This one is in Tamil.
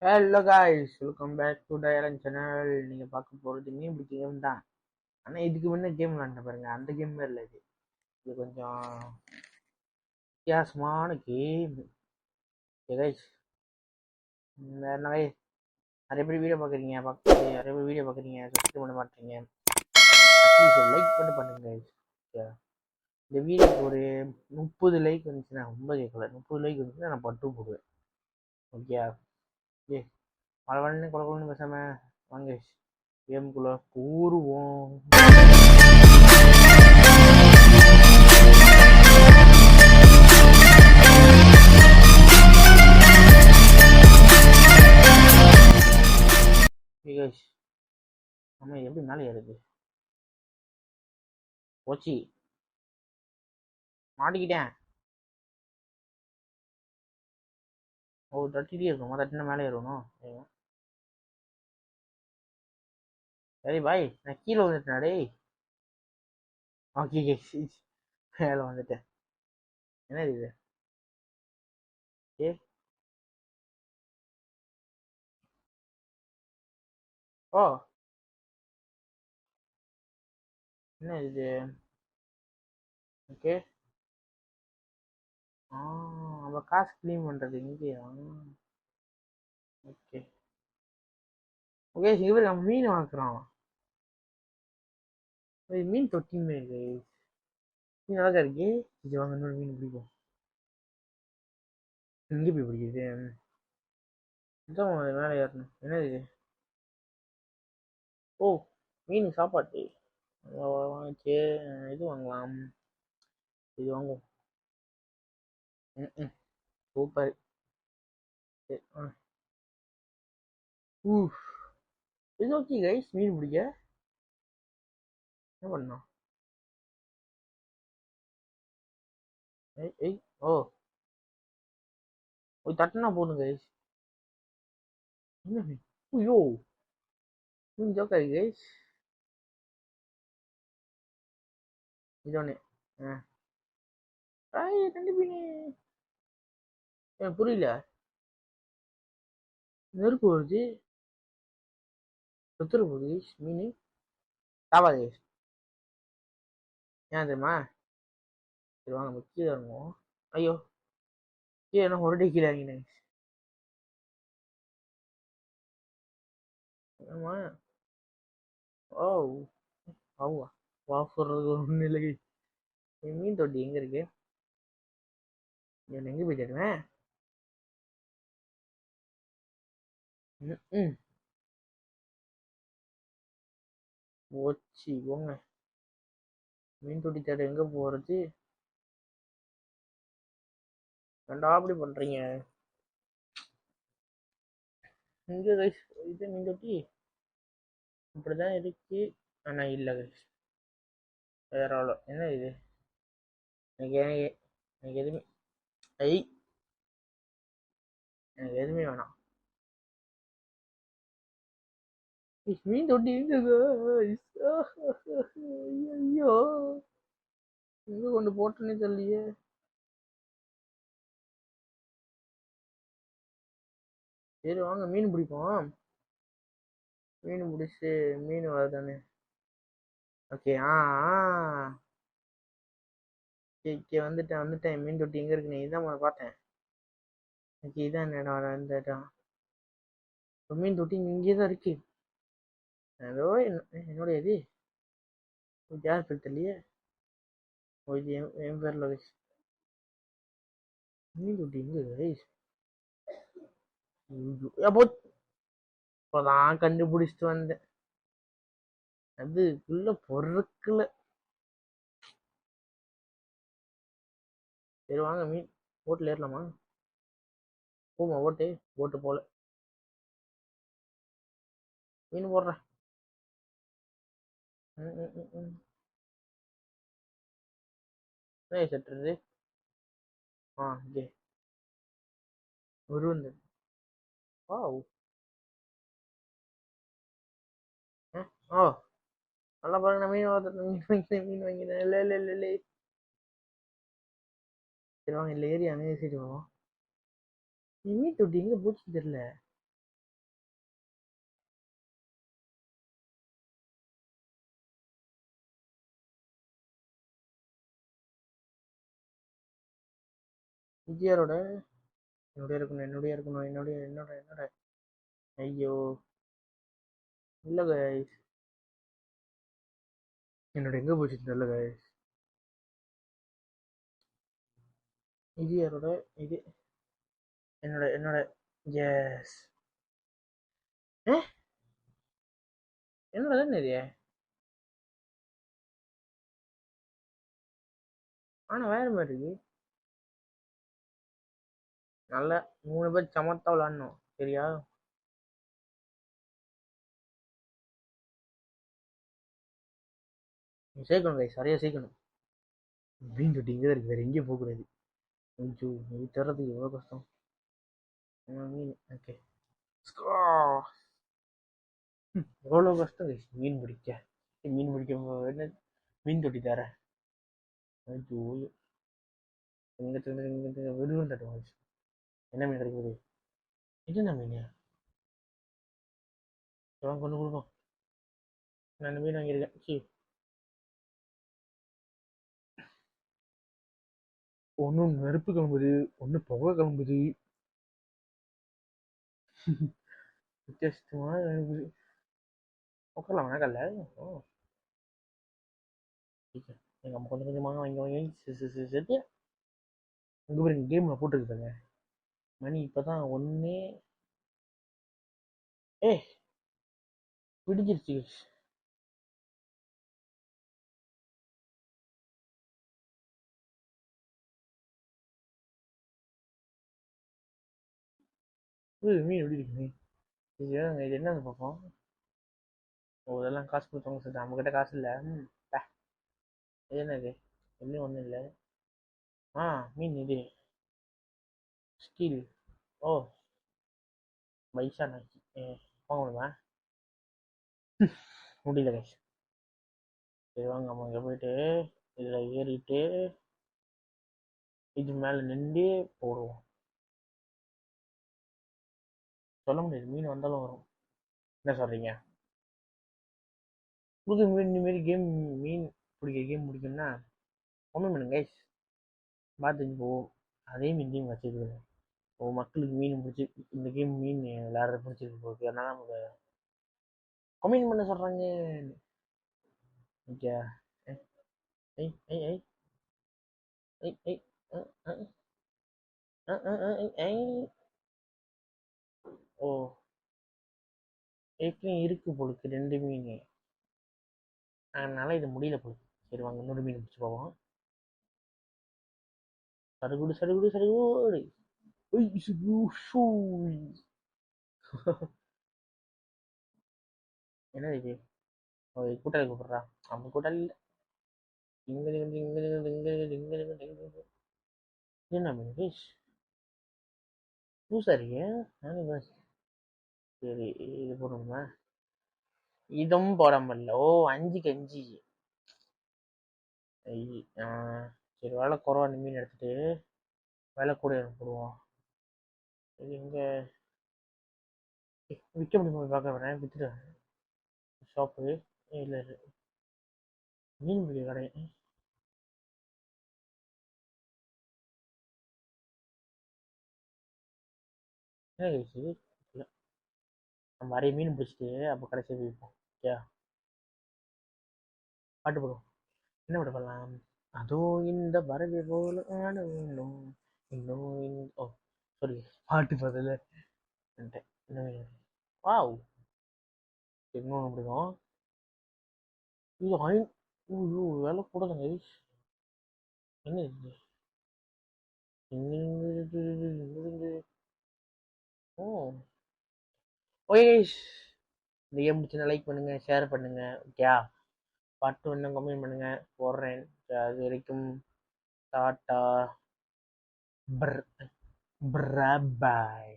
Hello guys, welcome back to Dayaran channel. நீங்கள் பார்க்க போகிறது மீன் பிடிக்க கேம் தான். ஆனால் இதுக்கு முன்னே கேம் விளாண்ட பாருங்க, அந்த கேம் மாதிரி இல்லை. இது கொஞ்சம் வித்தியாசமான கேம். கைஸ், நிறைய நிறைய பேர் வீடியோ பார்க்குறீங்க, நிறைய பேர் வீடியோ பார்க்குறீங்க, சப்ஸ்கிரைப் பண்ண மாட்டீங்க. அட்லீஸ்ட் ஒரு லைக் மட்டும் பண்ணுங்க கைஸ். இந்த வீடியோக்கு ஒரு 30 லைக் வந்துச்சுன்னா, ரொம்ப கேட்கல, 30 லைக் வந்துச்சுன்னா நான் பட்டு போடுவேன். ஓகே ஏ பரவாயில்ல, குழந்தை பேசாம வாங்க கேமுக்குள்ள கூறுவோம். நம்ம எப்படி மேலே ஏறுது? போச்சு, மாட்டிக்கிட்டேன். ஓ, தட்டிகிட்டே இருக்கும், தட்டினா மேலே ஏறணும். சரி பாய், நான் கீழே வந்துட்டேன். டேய் ஓகே மேலே வந்துட்டேன். என்னது இது? ஏ ஓ, என்ன இது? ஓகே, நம்ம காசு க்ளீன் பண்ணுறது இங்கேயா? ஓகே ஓகே, இவர் நம்ம மீன் வாங்குறோம். மீன் தொட்டியுமே இருக்கு, மீன் அழகா இருக்கு. இது வாங்க, இன்னொரு மீன் பிடிக்கும். இங்கே போய் பிடிக்குது. இதான் மேலே ஏறணும். என்னது இது? ஓ, மீன் சாப்பாட்டு வாங்கிச்சு. இது வாங்கலாம், இது வாங்குவோம். சூப்பர். இது ஓகே கைஸ், மீன் பிடிக்க என்ன பண்ணோம்? ஏய் ஓ, ஒரு தட்டுனா போதும் கைஸ். என்ன மீன்? ஐயோ, மீன் ஜோக்கா கைஸ். இது ஒன்று. ரெண்டு மீன். புரியல. நெருப்பு வருது, சுத்துற போகுது மீன். சாப்பாடு கைஸ். ஏன் தெரியுமா? சரி வாங்க, நம்ம கீழே இறங்குவோம். ஐயோ, கீழே என்ன ஒரு கீழே இறங்கினேன். ஆமா. ஓ ஆவா, வா சொல்றது ஒன்றும் இல்லை. மீன் தொட்டி எங்க இருக்கு? எங்க போய் தேடுவேன்? போச்சு போங்க. மீன் தொட்டி தேட எங்க போறது? ரெண்டா அப்படி பண்றீங்க? இங்க கைஸ், இது மீன் தொட்டி இப்படிதான் இருக்கு. ஆனா இல்ல கைஸ், வேற ஆளோ. என்ன இது? எனக்கு எனக்கு எனக்கு எதுவுமே ஐ எனக்கு எதுவுமே வேணாம். மீன் தொட்டி எங்க? ஐயோ, எங்க கொண்டு போட்டேன்னே தெரியலையே. சரி வாங்க, மீன் பிடிப்போம். மீன் பிடிச்சி மீன் வருதானே. ஓகே வந்துட்டேன். மீன் தொட்டி எங்க இருக்கு? இதான் பார்த்தேன். ஓகே, இதான் இடம், இந்த இடம். மீன் தொட்டி இங்கே தான் இருக்கு. ஏதோ என்னுடைய இது யார் பேர் தெரியலையே. இது என் பேர்ல மீன் தொட்டி எங்க கைஸ்? இப்போதான் கண்டுபிடிச்சிட்டு வந்தேன். அதுக்குள்ள பொருட்கள. சரி வாங்க, மீன் போட்டில் ஏறலாமா? போமா போட்டு போல. மீன் போடுறேன். சட்டுறது. இங்கே உருண்டு. ஓ, நல்லா பாருங்க, நான் மீன் வாங்கினேன். இல்லை. சரி வாங்க, இல்லை ஏறி அங்கே சரி வரும். மீன் தொட்டி எங்க போச்சு தெரியல. விஜயாரோட என்னுடைய இருக்கணும். ஐயோ இல்லை கைஸ், என்னோட எங்கே போச்சு தெரியல கைஸ். விஜயாரோட இது என்னோட எஸ் என்னோட தானே இது. ஆனால் வேற மாதிரி இருக்கு. நல்லா 3 பேர் சமத்தா விளாடணும் சரியா. சேர்க்கணும் கைஸ், சரியா சேர்க்கணும். மீன் தொட்டி இங்கே தான் இருக்கு, வேற எங்கேயும் போகக்கூடாது. ஐயோ இது தர்றதுக்கு எவ்வளோ கஷ்டம். மீன் ஓகே எவ்வளோ கஷ்டம் கைஸ் மீன் பிடிக்க. என்ன மீன் தொட்டி தர. ஐயோ எங்க விடுவேன் தட்டுவோம். என்ன மீன் கிடைக்குது? இது என்ன மீன்? கொண்டு கொடுப்போம். நான் மீன் வாங்கியிருக்கேன். சி ஒன்று நெருப்பு கிளம்புது, ஒன்று புகை கிளம்புது. வித்தியாசமாக கிளம்புது. உட்காரலாம் வணக்கம்ல. எங்கள் அம்மா கொஞ்சம் கொஞ்சமாக வாங்கி சேர்த்தியா உங்கள் பேர் கேமில் போட்டுருக்குங்க. மணி இப்போ தான் ஒன்று. பிடிச்சிருச்சு. மீன் எப்படி இருக்குங்க? இது என்னன்னு பார்ப்போம். ஓ இதெல்லாம் காசு கொடுத்தவங்க சார், நம்மக்கிட்ட காசு இல்லை. இது என்னது? இன்னும் ஒன்றும் இல்லை. மீன் இது ஸ்டீல். ஓ பைசா நாக்கி வாங்க முடியுமா? முடியல கைஸ். சரி வாங்க நம்ம இங்கே போயிட்டு இதில் ஏறிட்டு இது மேலே நின்று போடுவோம். சொல்ல முடியாது, மீன் வந்தாலும் வரும். என்ன சொல்கிறீங்க? புது மீன் இந்தமாரி கேம் மீன் பிடிக்கிற கேம் பிடிக்கும்னா கமெண்ட் பண்ணுங்க கைஸ். பார்த்துட்டு போவோம். அதே மீன் கேம் வச்சுருக்குது. மக்களுக்கு மீன் பிடிச்சி இந்த கேம் மீன் விளையாடுற பிடிச்சிருக்கு போகுது. அதனால நமக்கு கமெண்ட் பண்ண சொல்கிறாங்க. ஓகே ஐ ஐ ஐ ஐ ஐ ஐ ஓ ஏற்கனவே இருக்கு பொழுது 2 மீன், அதனால இது முடியல பொழுது. சரி வாங்க இன்னொரு மீன் பிடிச்சி போவோம். சடுகுடு சடுகுடு சடுகுடு. என்ன இது? கூட்டாளி கூப்பிட்றா. நம்ம கூட்டாளி இல்லை. என்ன மீன் ஃபிஷ் பூசாரிங்க? சரி இது போடணுமா? இதுவும் போட முடியல. ஓ 5க்கு 5. சரி விலை குறவான மீன் எடுத்துட்டு விலை கூட போடுவோம். இது இங்கே விற்க முடியுமா பார்க்க வரேன். விற்றுட்டு ஷாப்பு இல்லை மீன் பிடிக்கிற கடை. என்ன கழிச்சு இல்லை நம்ம நிறைய மீன் பிடிச்சிட்டு அப்போ கடைசியாக விற்போம். ஓகே பாட்டு போடுவோம். என்ன பாட்டு பண்ணலாம்? அதோ இந்த பறவை போல ஆடணும் இன்னும் ஓ சாரி பாட்டு பதில் வாவ். இன்னொன்று பிடிக்கும். இது ஐயோ வேலை கூடதாங்க. என்ன இது? ஓ ஓகே இந்த கேம் பிடிச்சிருந்தா லைக் பண்ணுங்க, ஷேர் பண்ணுங்க. ஓகே பாட்டு வேணும் கமெண்ட் பண்ணுங்க, போடுறேன். அது வரைக்கும் டாட்டா. பாய்.